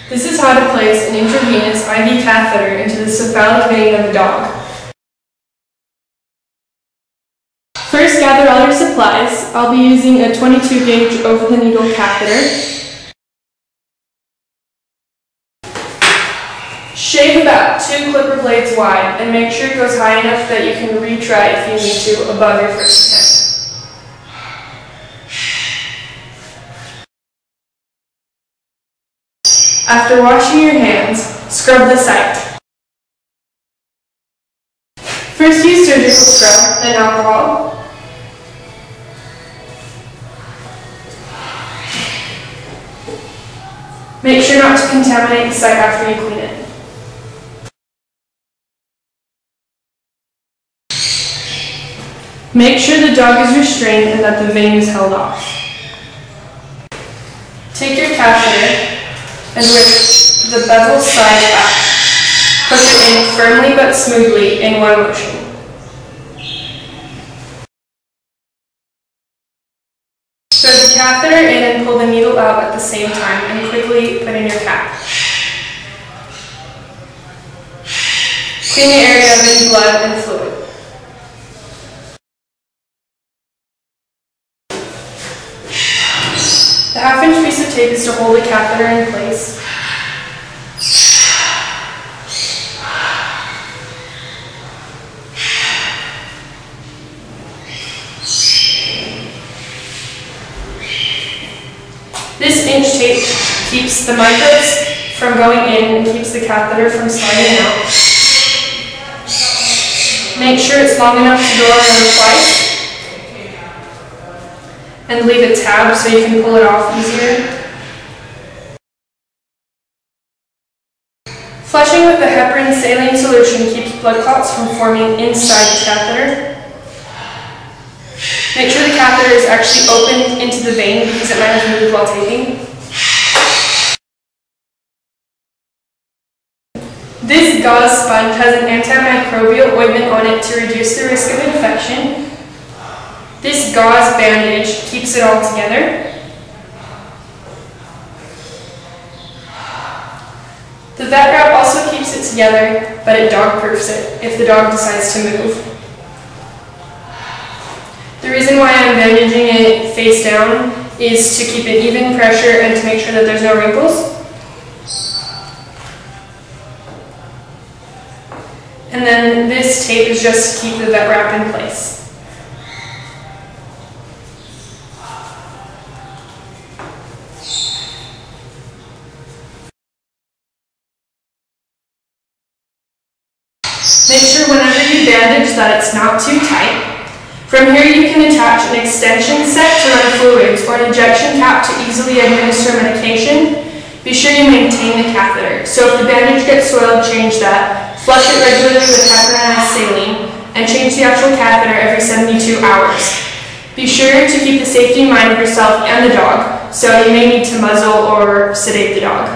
This is how to place an intravenous IV catheter into the cephalic vein of a dog. First, gather all your supplies. I'll be using a 22 gauge over-the-needle catheter. Shave about 2 clipper blades wide and make sure it goes high enough that you can retry if you need to above your first attempt. After washing your hands, scrub the site. First use surgical scrub, then alcohol. Make sure not to contaminate the site after you clean it. Make sure the dog is restrained and that the vein is held off. Take your catheter and with the bevel side back, push it in firmly but smoothly in one motion. Thread the catheter in and pull the needle out at the same time and quickly put in your cap. Clean the area of any blood and fluid. The half-inch piece of tape is to hold the catheter in place. This inch tape keeps the microbes from going in and keeps the catheter from sliding out. Make sure it's long enough to go around twice. And leave a tab so you can pull it off easier. Flushing with the heparin saline solution keeps blood clots from forming inside the catheter. Make sure the catheter is actually opened into the vein because it might have moved while taking. This gauze sponge has an antimicrobial ointment on it to reduce the risk of infection. This gauze bandage keeps it all together. The vet wrap also keeps it together, but it dog-proofs it if the dog decides to move. The reason why I'm bandaging it face down is to keep an even pressure and to make sure that there's no wrinkles. And then this tape is just to keep the vet wrap in place. Make sure whenever you bandage that it's not too tight. From here you can attach an extension set to run fluids or an ejection cap to easily administer medication. Be sure you maintain the catheter. So if the bandage gets soiled, change that. Flush it regularly with heparinized saline and change the actual catheter every 72 hours. Be sure to keep the safety in mind of yourself and the dog, so you may need to muzzle or sedate the dog.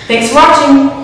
Thanks for watching!